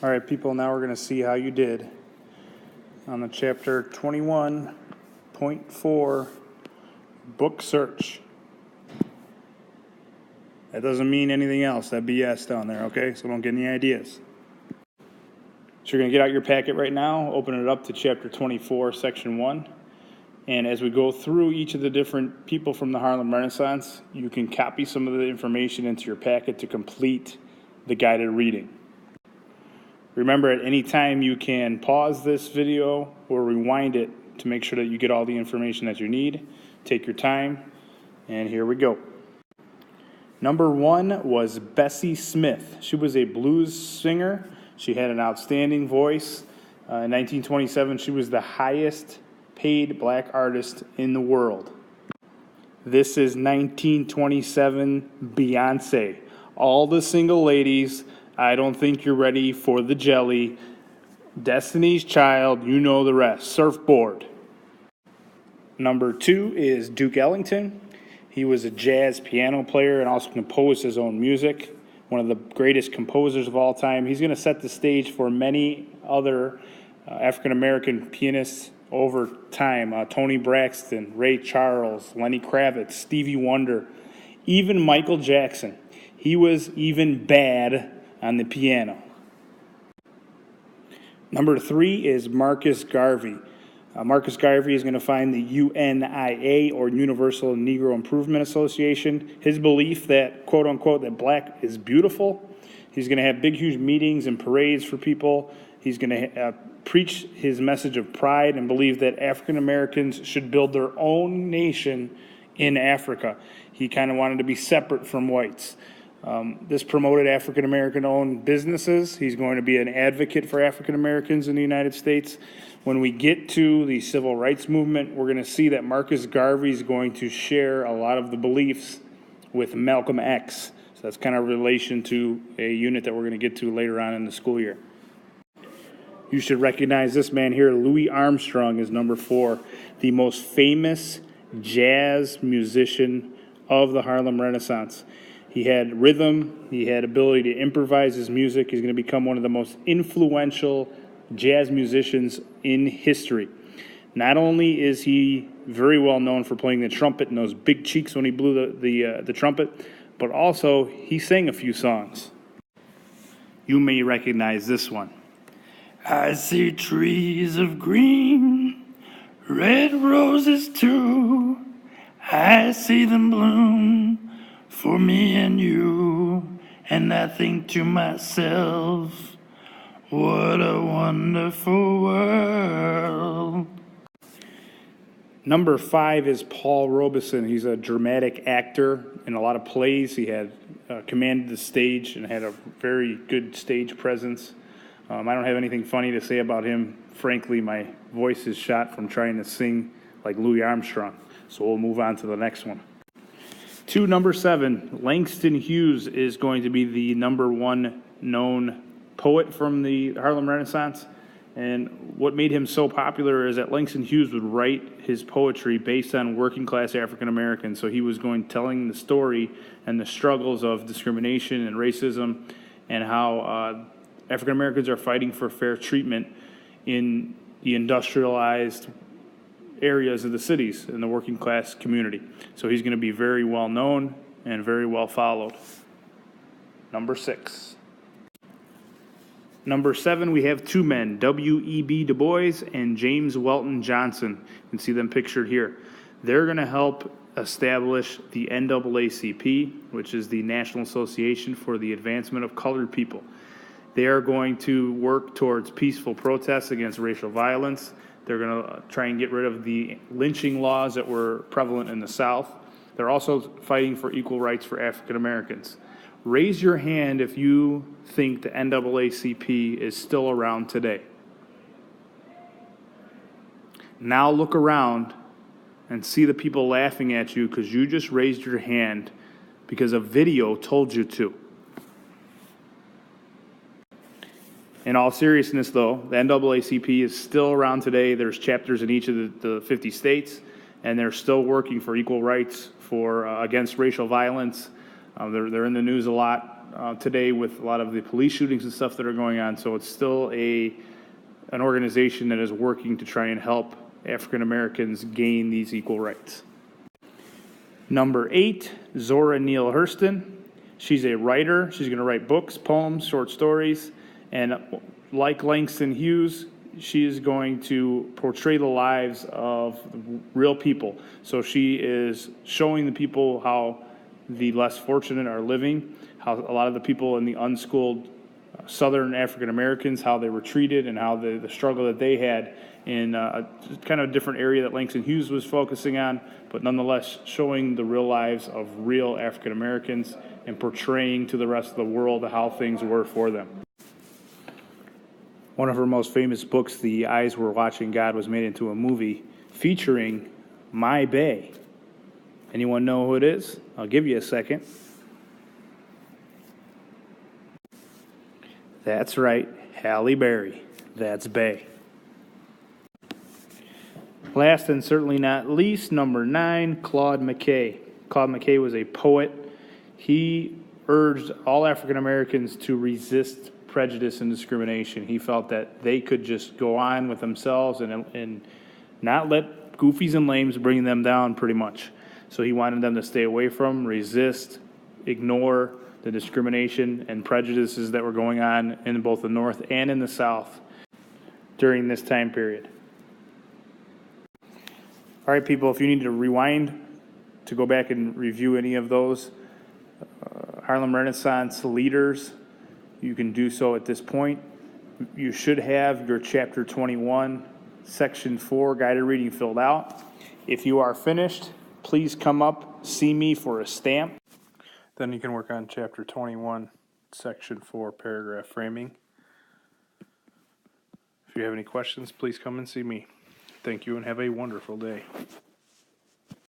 All right, people, now we're going to see how you did on the chapter 21.4 book search. That doesn't mean anything else, that BS down there, okay? So don't get any ideas. So you're going to get out your packet right now, open it up to chapter 24, section 1. And as we go through each of the different people from the Harlem Renaissance, you can copy some of the information into your packet to complete the guided reading. Remember, at any time you can pause this video or rewind it to make sure that you get all the information that you need. Take your time, and here we go. Number 1 was Bessie Smith. She was a blues singer. She had an outstanding voice. In 1927, she was the highest paid black artist in the world. This is 1927 Beyonce. All the single ladies, I don't think you're ready for the jelly. Destiny's Child, you know the rest. Surfboard. Number 2 is Duke Ellington. He was a jazz piano player and also composed his own music. One of the greatest composers of all time. He's going to set the stage for many other African-American pianists over time. Tony Braxton, Ray Charles, Lenny Kravitz, Stevie Wonder, even Michael Jackson. He was even bad on the piano. Number 3 is Marcus Garvey. Marcus Garvey is going to find the UNIA, or Universal Negro Improvement Association. His belief that, quote unquote, that black is beautiful. He's going to have big, huge meetings and parades for people. He's going to preach his message of pride and believe that African Americans should build their own nation in Africa. He kind of wanted to be separate from whites. This promoted African American owned businesses. He's going to be an advocate for African Americans in the United States. When we get to the civil rights movement, we're going to see that Marcus Garvey is going to share a lot of the beliefs with Malcolm X. So that's kind of relation to a unit that we're going to get to later on in the school year. You should recognize this man here. Louis Armstrong is number 4, the most famous jazz musician of the Harlem Renaissance. He had rhythm, he had ability to improvise his music. He's going to become one of the most influential jazz musicians in history. Not only is he very well known for playing the trumpet and those big cheeks when he blew the trumpet, but also he sang a few songs. You may recognize this one. I see trees of green, red roses too. I see them bloom for me and you, and I think to myself, what a wonderful world. Number 5 is Paul Robeson. He's a dramatic actor in a lot of plays. He had commanded the stage and had a very good stage presence. I don't have anything funny to say about him. Frankly, my voice is shot from trying to sing like Louis Armstrong. So we'll move on to the next one. To number 7, Langston Hughes is going to be the number 1 known poet from the Harlem Renaissance. And what made him so popular is that Langston Hughes would write his poetry based on working class African Americans. So he was telling the story and the struggles of discrimination and racism and how African Americans are fighting for fair treatment in the industrialized areas of the cities in the working class community. So he's going to be very well known and very well followed. Number 6. Number 7, we have 2 men, W.E.B. Du Bois and James Welton Johnson. You can see them pictured here. They're going to help establish the NAACP, which is the National Association for the Advancement of Colored People. They are going to work towards peaceful protests against racial violence. They're going to try and get rid of the lynching laws that were prevalent in the South. They're also fighting for equal rights for African Americans. Raise your hand if you think the NAACP is still around today. Now look around and see the people laughing at you because you just raised your hand because a video told you to. In all seriousness, though, the NAACP is still around today. There's chapters in each of the 50 states, and they're still working for equal rights, for against racial violence. They're in the news a lot. today with a lot of the police shootings and stuff that are going on. So it's still an organization that is working to try and help African Americans gain these equal rights. Number 8, Zora Neale Hurston. She's a writer. She's going to write books, poems, short stories, and like Langston Hughes, she is going to portray the lives of real people. So she is showing the people how the less fortunate are living, how a lot of the people in the unschooled Southern African Americans, how they were treated, and how the struggle that they had in a kind of different area that Langston Hughes was focusing on, but nonetheless showing the real lives of real African Americans and portraying to the rest of the world how things were for them. One of her most famous books, The Eyes Were Watching God, was made into a movie featuring My Bae. Anyone know who it is? I'll give you a second. That's right, Halle Berry. That's Bae. Last and certainly not least, number 9, Claude McKay. Claude McKay was a poet. He urged all African Americans to resist prejudice and discrimination. He felt that they could just go on with themselves and not let goofies and lames bring them down, pretty much. So he wanted them to stay away from, resist, ignore the discrimination and prejudices that were going on in both the North and in the South during this time period. All right, people, if you need to rewind to go back and review any of those Harlem Renaissance leaders, you can do so at this point. You should have your Chapter 21, Section 4 guided reading filled out. If you are finished, please come up, see me for a stamp. Then you can work on Chapter 21, Section 4, paragraph framing. If you have any questions, please come and see me. Thank you and have a wonderful day.